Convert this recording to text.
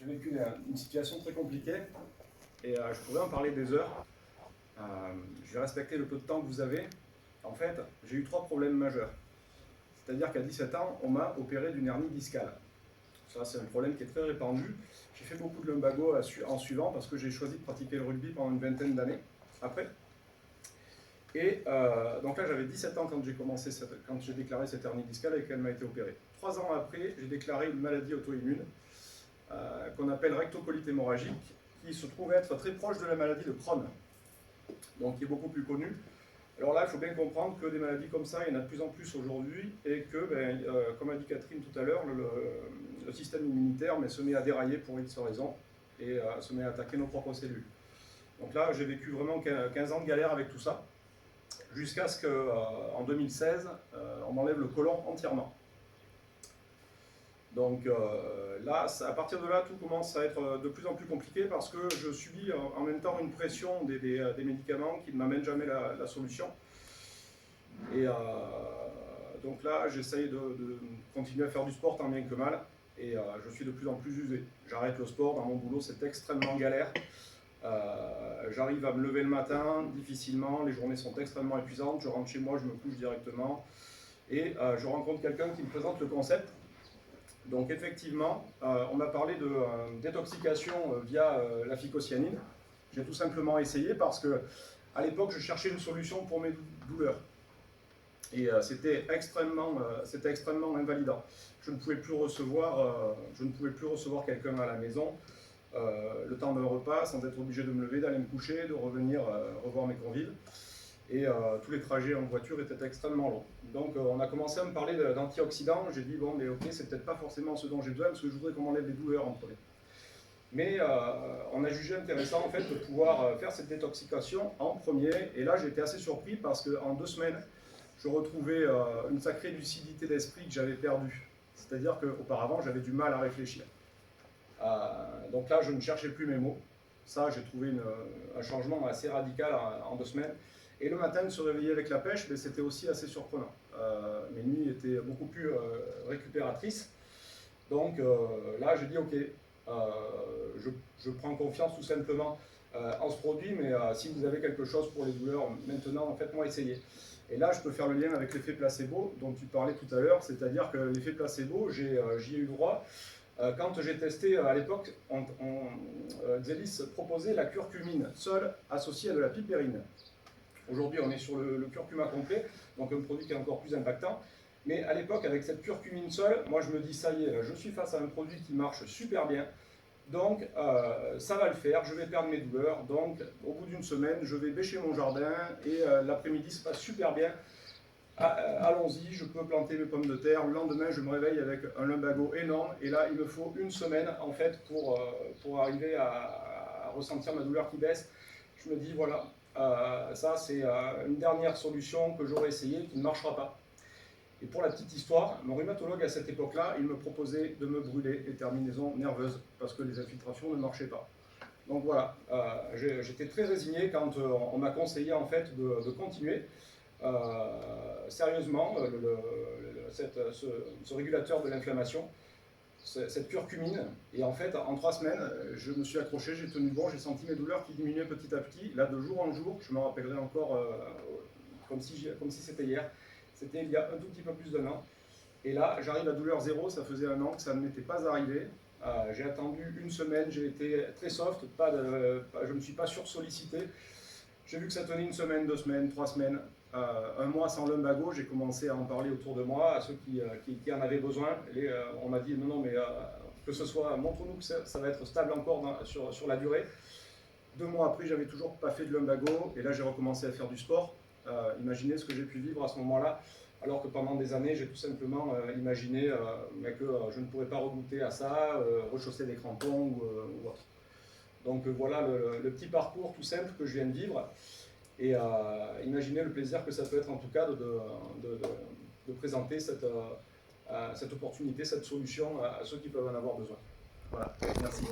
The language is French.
J'ai vécu une situation très compliquée et je pourrais en parler des heures. Je vais respecter le peu de temps que vous avez. En fait, j'ai eu 3 problèmes majeurs. C'est-à-dire qu'à 17 ans, on m'a opéré d'une hernie discale. Ça, c'est un problème qui est très répandu. J'ai fait beaucoup de lumbago en suivant parce que j'ai choisi de pratiquer le rugby pendant une vingtaine d'années après. Et donc là, j'avais 17 ans quand j'ai déclaré cette hernie discale et qu'elle m'a été opérée. 3 ans après, j'ai déclaré une maladie auto-immune qu'on appelle rectocolite hémorragique, qui se trouve être très proche de la maladie de Crohn, donc qui est beaucoup plus connue. Alors là, il faut bien comprendre que des maladies comme ça, il y en a de plus en plus aujourd'hui, et que, comme a dit Catherine tout à l'heure, le système immunitaire se met à dérailler pour X raisons, et se met à attaquer nos propres cellules. Donc là, j'ai vécu vraiment 15 ans de galère avec tout ça, jusqu'à ce qu'en 2016, on m'enlève le côlon entièrement. Donc là, à partir de là, tout commence à être de plus en plus compliqué parce que je subis en même temps une pression des médicaments qui ne m'amènent jamais la solution. Et donc là, j'essaye de continuer à faire du sport tant bien que mal et je suis de plus en plus usé. J'arrête le sport, dans mon boulot, c'est extrêmement galère. J'arrive à me lever le matin difficilement, les journées sont extrêmement épuisantes, je rentre chez moi, je me couche directement et je rencontre quelqu'un qui me présente le concept. Donc effectivement, on m'a parlé de détoxication via la phycocyanine. J'ai tout simplement essayé parce que à l'époque, je cherchais une solution pour mes douleurs. Et c'était extrêmement invalidant. Je ne pouvais plus recevoir quelqu'un à la maison le temps d'un repas sans être obligé de me lever, d'aller me coucher, de revenir revoir mes convives. Et tous les trajets en voiture étaient extrêmement longs. Donc on a commencé à me parler d'antioxydants. J'ai dit bon mais ok, c'est peut-être pas forcément ce dont j'ai besoin parce que je voudrais qu'on m'enlève les douleurs en premier. Mais on a jugé intéressant en fait de pouvoir faire cette détoxication en premier. Et là j'ai été assez surpris parce qu'en 2 semaines, je retrouvais une sacrée lucidité d'esprit que j'avais perdue. C'est-à-dire qu'auparavant j'avais du mal à réfléchir. Donc là je ne cherchais plus mes mots. Ça j'ai trouvé un changement assez radical en 2 semaines. Et le matin, de se réveiller avec la pêche, c'était aussi assez surprenant. Mes nuits étaient beaucoup plus récupératrices. Donc là, j'ai dit, ok, je prends confiance tout simplement en ce produit, mais si vous avez quelque chose pour les douleurs, maintenant, faites-moi essayer. Et là, je peux faire le lien avec l'effet placebo dont tu parlais tout à l'heure, c'est-à-dire que l'effet placebo, j'y ai eu droit. Quand j'ai testé à l'époque, Xelis proposait la curcumine seule associée à de la piperine. Aujourd'hui, on est sur le curcuma complet, donc un produit qui est encore plus impactant. Mais à l'époque, avec cette curcumine seule, moi je me dis, ça y est, je suis face à un produit qui marche super bien. Donc, ça va le faire, je vais perdre mes douleurs. Donc, au bout d'une semaine, je vais bêcher mon jardin et l'après-midi se passe super bien. Allons-y, je peux planter mes pommes de terre. Le lendemain, je me réveille avec un lumbago énorme. Et là, il me faut une semaine, en fait, pour arriver à ressentir ma douleur qui baisse. Je me dis, voilà, ça c'est une dernière solution que j'aurais essayé, qui ne marchera pas. Et pour la petite histoire, mon rhumatologue à cette époque-là, il me proposait de me brûler les terminaisons nerveuses parce que les infiltrations ne marchaient pas. Donc voilà, j'étais très résigné quand on m'a conseillé en fait de continuer. Sérieusement, ce régulateur de l'inflammation, cette curcumine, et en fait en 3 semaines je me suis accroché, j'ai tenu bon, j'ai senti mes douleurs qui diminuaient petit à petit. Là de jour en jour, je me rappellerai encore comme si c'était hier, c'était il y a un tout petit peu plus d'1 an. Et là j'arrive à douleur zéro, ça faisait 1 an que ça ne m'était pas arrivé. J'ai attendu 1 semaine, j'ai été très soft, je ne me suis pas sursollicité. J'ai vu que ça tenait 1 semaine, 2 semaines, 3 semaines, 1 mois sans lumbago. J'ai commencé à en parler autour de moi, à ceux qui en avaient besoin. On m'a dit non, mais que ce soit, montre-nous que ça va être stable encore sur la durée. 2 mois après, j'avais toujours pas fait de lumbago, et là j'ai recommencé à faire du sport. Imaginez ce que j'ai pu vivre à ce moment-là, alors que pendant des années, j'ai tout simplement imaginé que je ne pourrais pas regoûter à ça, rechausser des crampons ou autre. Donc voilà le petit parcours tout simple que je viens de vivre. Et imaginez le plaisir que ça peut être en tout cas de présenter cette opportunité, cette solution à ceux qui peuvent en avoir besoin. Voilà, merci.